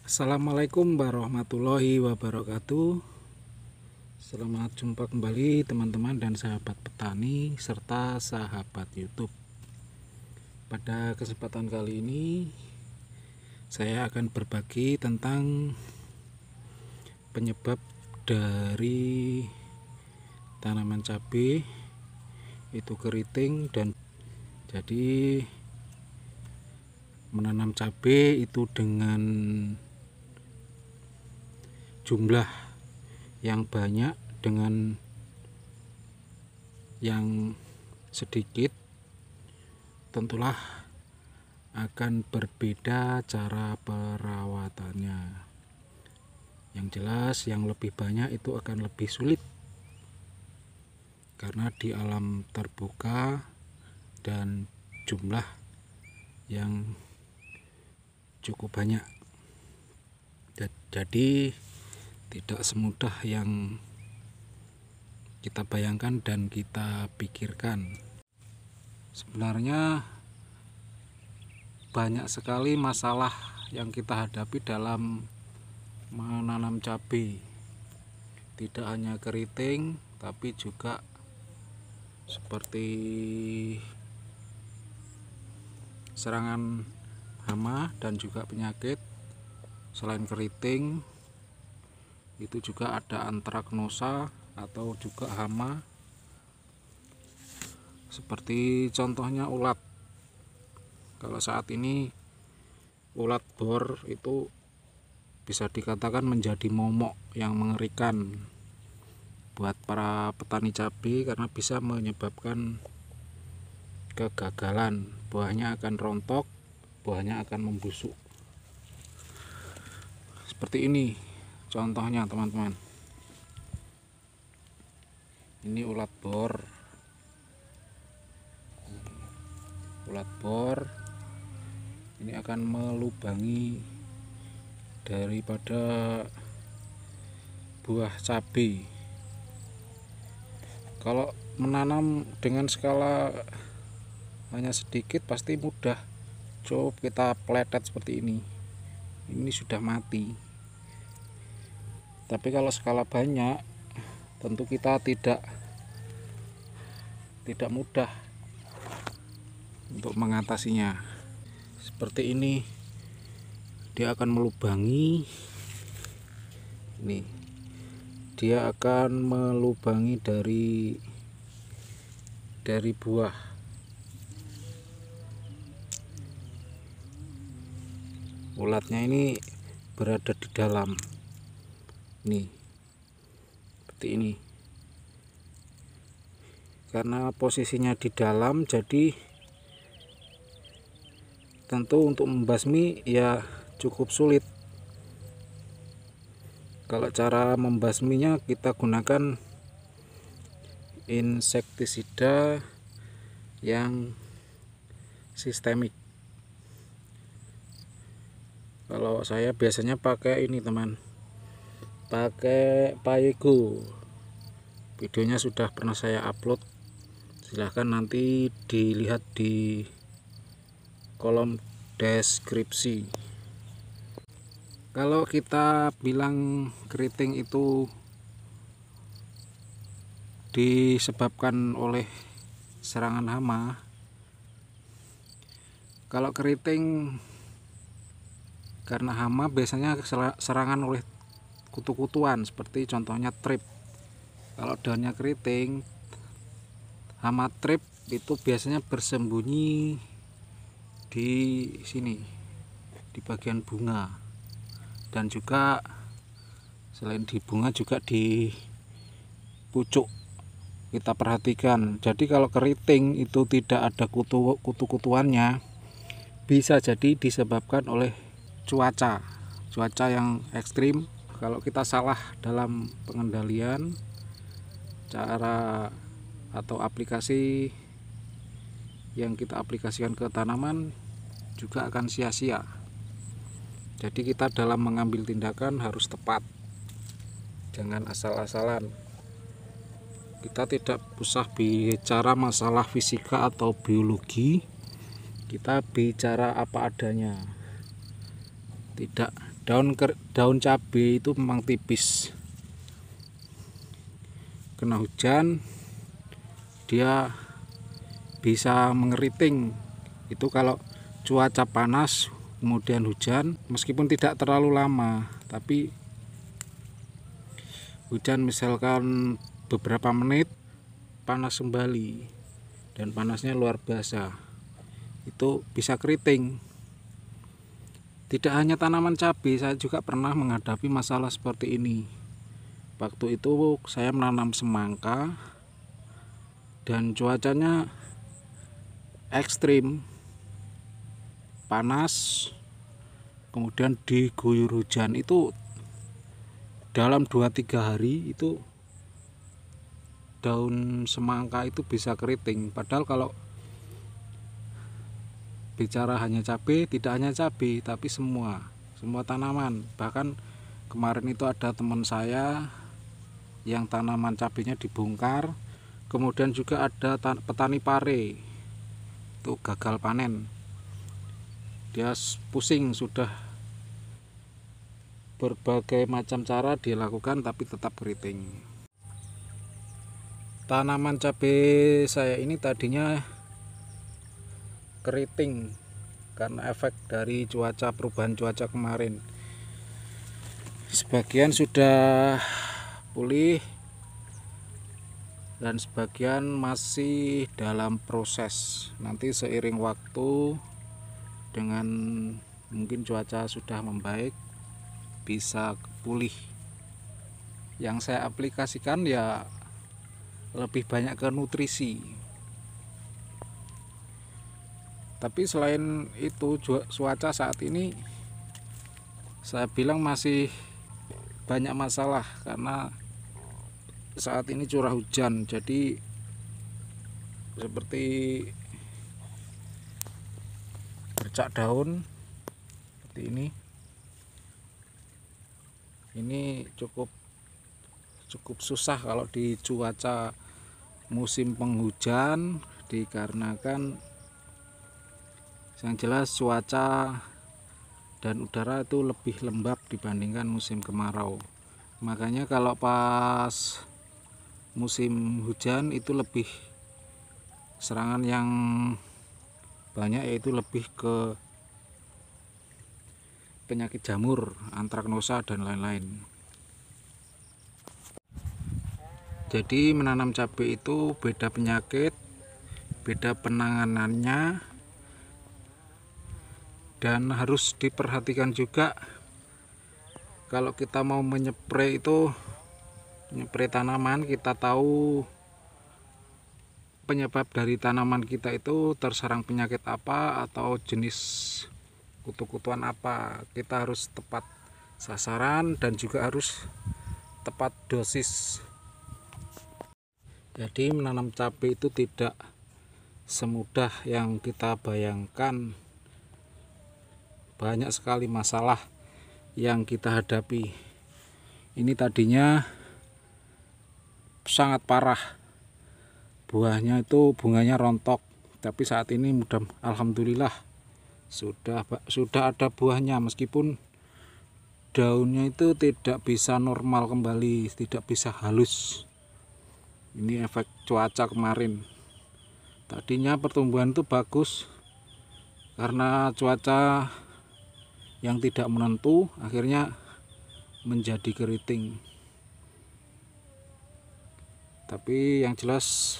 Assalamualaikum warahmatullahi wabarakatuh. Selamat jumpa kembali teman-teman dan sahabat petani serta sahabat YouTube. Pada kesempatan kali ini saya akan berbagi tentang penyebab dari tanaman cabai itu keriting. Dan jadi menanam cabai itu dengan jumlah yang banyak dengan yang sedikit tentulah akan berbeda cara perawatannya. Yang jelas yang lebih banyak itu akan lebih sulit karena di alam terbuka dan jumlah yang cukup banyak. Jadi tidak semudah yang kita bayangkan dan kita pikirkan. Sebenarnya banyak sekali masalah yang kita hadapi dalam menanam cabai. Tidak hanya keriting, tapi juga seperti serangan hama dan juga penyakit. Selain keriting itu juga ada antraknosa atau juga hama, seperti contohnya ulat. Kalau saat ini ulat bor itu bisa dikatakan menjadi momok yang mengerikan buat para petani cabai karena bisa menyebabkan kegagalan. Buahnya akan rontok, buahnya akan membusuk. Seperti ini contohnya teman-teman. Ini ulat bor. Ulat bor ini akan melubangi daripada buah cabai. Kalau menanam dengan skala hanya sedikit pasti mudah. Coba kita peletet seperti ini. Ini sudah mati. Tapi kalau skala banyak tentu kita tidak mudah untuk mengatasinya. Seperti ini, dia akan melubangi. Ini dia akan melubangi dari buah. Ulatnya ini berada di dalam. Nih, seperti ini. Karena posisinya di dalam, jadi tentu untuk membasmi ya cukup sulit. Kalau cara membasminya kita gunakan insektisida yang sistemik. Kalau saya biasanya pakai ini teman, pakai Payego. Videonya sudah pernah saya upload, silahkan nanti dilihat di kolom deskripsi. Kalau kita bilang keriting itu disebabkan oleh serangan hama, kalau keriting karena hama biasanya serangan oleh kutu-kutuan, seperti contohnya trip. Kalau daunnya keriting, hama trip itu biasanya bersembunyi di sini, di bagian bunga, dan juga selain di bunga juga di pucuk kita perhatikan. Jadi kalau keriting itu tidak ada kutu-kutuannya, bisa jadi disebabkan oleh cuaca yang ekstrim. Kalau kita salah dalam pengendalian, cara atau aplikasi yang kita aplikasikan ke tanaman juga akan sia-sia. Jadi kita dalam mengambil tindakan harus tepat, jangan asal-asalan. Kita tidak usah bicara masalah fisika atau biologi, kita bicara apa adanya. Tidak daun cabai itu memang tipis, kena hujan dia bisa mengeriting. Itu kalau cuaca panas kemudian hujan, meskipun tidak terlalu lama, tapi hujan misalkan beberapa menit panas kembali, dan panasnya luar biasa, itu bisa keriting. Tidak hanya tanaman cabai, saya juga pernah menghadapi masalah seperti ini. Waktu itu saya menanam semangka dan cuacanya ekstrim, panas, kemudian diguyur hujan. Itu dalam 2-3 hari itu daun semangka itu bisa keriting. Padahal kalau bicara hanya cabai, tidak hanya cabai tapi semua tanaman. Bahkan kemarin itu ada teman saya yang tanaman cabainya dibongkar, kemudian juga ada petani pare itu gagal panen. Dia pusing, sudah berbagai macam cara dilakukan tapi tetap keriting. Tanaman cabai saya ini tadinya keriting karena efek dari perubahan cuaca kemarin. Sebagian sudah pulih dan sebagian masih dalam proses. Nanti seiring waktu, dengan mungkin cuaca sudah membaik, bisa pulih. Yang saya aplikasikan ya lebih banyak ke nutrisi. Tapi selain itu, cuaca saat ini saya bilang masih banyak masalah karena saat ini curah hujan, jadi seperti bercak daun seperti ini. Ini cukup susah kalau di cuaca musim penghujan, dikarenakan yang jelas cuaca dan udara itu lebih lembab dibandingkan musim kemarau. Makanya kalau pas musim hujan itu lebih serangan yang banyak, yaitu lebih ke penyakit jamur, antraknosa dan lain-lain. Jadi menanam cabai itu beda penyakit, beda penanganannya, dan harus diperhatikan juga kalau kita mau menyepray tanaman, kita tahu penyebab dari tanaman kita itu terserang penyakit apa atau jenis kutu-kutuan apa. Kita harus tepat sasaran dan juga harus tepat dosis. Jadi menanam cabai itu tidak semudah yang kita bayangkan. Banyak sekali masalah yang kita hadapi. Ini tadinya sangat parah, buahnya itu bunganya rontok, tapi saat ini alhamdulillah sudah ada buahnya, meskipun daunnya itu tidak bisa normal kembali, tidak bisa halus. Ini efek cuaca kemarin. Tadinya pertumbuhan itu bagus, karena cuaca yang tidak menentu akhirnya menjadi keriting. Tapi yang jelas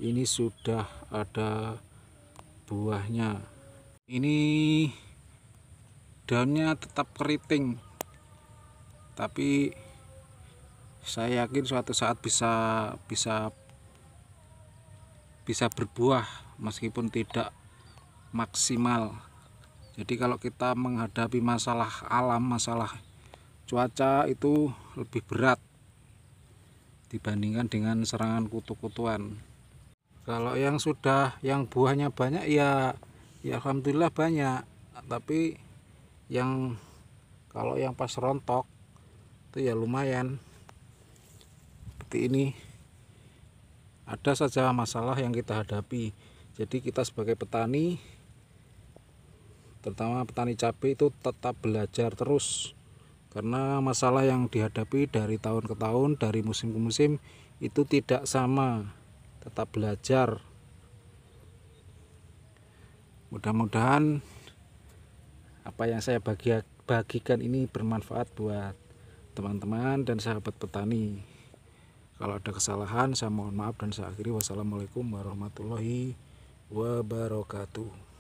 ini sudah ada buahnya. Ini daunnya tetap keriting, tapi saya yakin suatu saat bisa berbuah meskipun tidak maksimal. Jadi kalau kita menghadapi masalah alam, masalah cuaca itu lebih berat dibandingkan dengan serangan kutu-kutuan. Kalau yang buahnya banyak ya alhamdulillah banyak, tapi kalau yang pas rontok itu ya lumayan. Seperti ini, ada saja masalah yang kita hadapi. Jadi kita sebagai petani, terutama petani cabai, itu tetap belajar terus karena masalah yang dihadapi dari tahun ke tahun, dari musim ke musim itu tidak sama. Tetap belajar. Mudah-mudahan apa yang saya bagikan ini bermanfaat buat teman-teman dan sahabat petani. Kalau ada kesalahan saya mohon maaf dan saya akhiri. Wassalamualaikum warahmatullahi wabarakatuh.